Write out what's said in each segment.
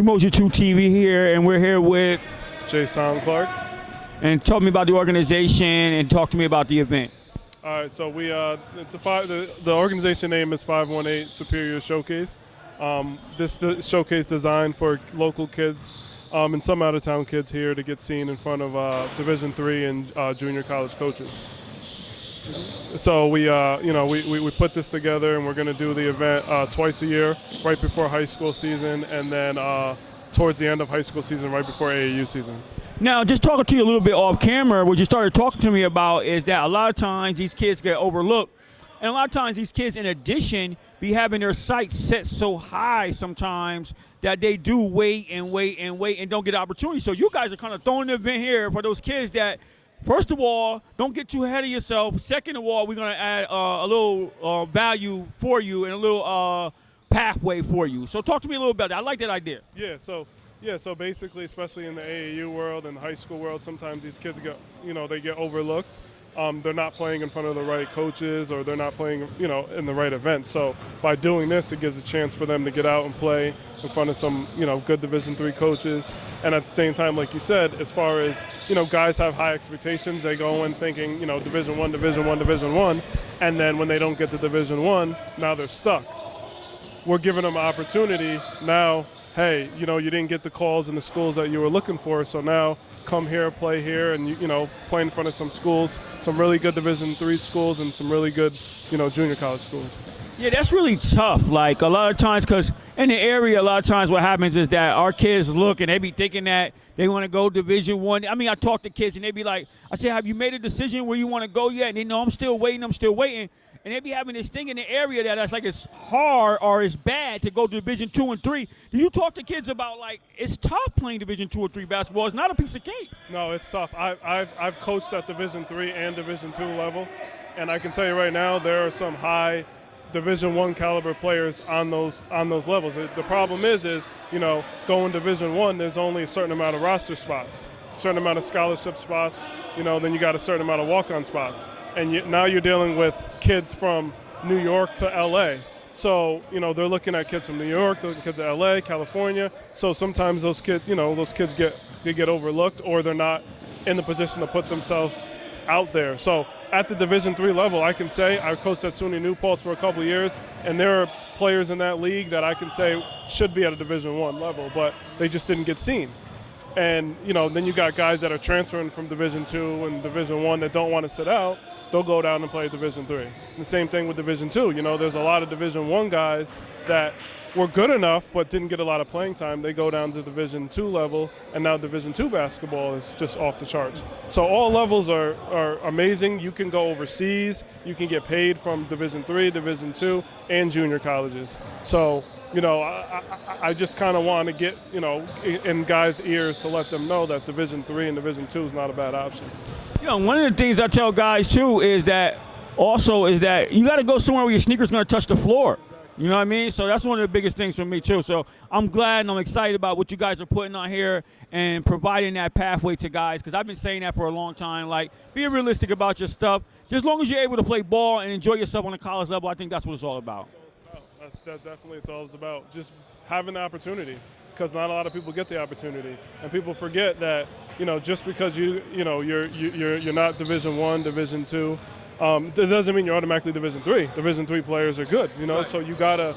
Motion 2 TV here, and we're here with Jhason Clark. And talk to me about the organization and talk to me about the event. All right, so the organization name is 518 Superior Showcase. This showcase designed for local kids and some out-of-town kids here to get seen in front of Division III and junior college coaches. So we put this together, and we're going to do the event twice a year, right before high school season, and then towards the end of high school season, right before AAU season. Now, just talking to you a little bit off camera, what you started talking to me about is that a lot of times these kids get overlooked, and a lot of times these kids, in addition, be having their sights set so high sometimes that they do wait and don't get opportunity. So you guys are kind of throwing the event here for those kids that, first of all, don't get too ahead of yourself. Second of all, we're going to add a little value for you and a little pathway for you. So talk to me a little about that. I like that idea. So basically, especially in the AAU world and the high school world, sometimes these kids get overlooked. They're not playing in front of the right coaches, or they're not playing, in the right events. So by doing this, it gives a chance for them to get out and play in front of some, good Division III coaches. And at the same time, like you said, as far as, guys have high expectations, they go in thinking, Division I, and then when they don't get to Division I, now they're stuck. We're giving them an opportunity now. Hey, you didn't get the calls in the schools that you were looking for, so now come here, play here, and play in front of some schools, some really good Division III schools, and some really good, junior college schools. Yeah, that's really tough. Like a lot of times, because in the area, a lot of times what happens is that our kids look and they be thinking that they want to go Division I. I mean, I talk to kids and they be like, I say, have you made a decision where you want to go yet? And they know I'm still waiting. And they be having this thing in the area that's like it's hard or it's bad to go to Division II and III. Do you talk to kids about, like, it's tough playing Division II or III basketball? It's not a piece of cake. No, it's tough. I've coached at Division III and Division II level, and I can tell you right now there are some high Division I caliber players on those levels. The problem is going Division I, there's only a certain amount of roster spots, a certain amount of scholarship spots. Then you got a certain amount of walk-on spots. And now you're dealing with kids from New York to LA. So, they're looking at kids from New York, they're looking at kids at LA, California. So sometimes those kids get overlooked, or they're not in the position to put themselves out there. So at the Division III level, I can say I coached at SUNY New Paltz for a couple of years, and there are players in that league that I can say should be at a Division I level, but they just didn't get seen. And, then you got guys that are transferring from Division II and Division I that don't want to sit out. They'll go down and play Division III. The same thing with Division II. There's a lot of Division I guys that were good enough but didn't get a lot of playing time. They go down to Division II level, and now Division II basketball is just off the charts. So all levels are amazing. You can go overseas. You can get paid from Division III, Division II, and junior colleges. So, I just kind of want to get, in guys' ears to let them know that Division III and Division II is not a bad option. One of the things I tell guys, too, is that you got to go somewhere where your sneaker's going to touch the floor. You know what I mean? So that's one of the biggest things for me, too. So I'm glad and I'm excited about what you guys are putting on here and providing that pathway to guys, because I've been saying that for a long time. Like, be realistic about your stuff. Just as long as you're able to play ball and enjoy yourself on the college level, I think that's what it's all about. That's definitely it's all it's about. Just having the opportunity, because not a lot of people get the opportunity, and people forget that just because you're not Division I, Division II, that doesn't mean you're automatically Division III. Division III players are good, Right. So you gotta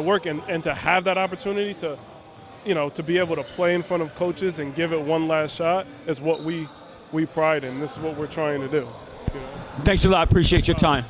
work and to have that opportunity to be able to play in front of coaches and give it one last shot is what we pride in. This is what we're trying to do. Thanks a lot. Appreciate your time.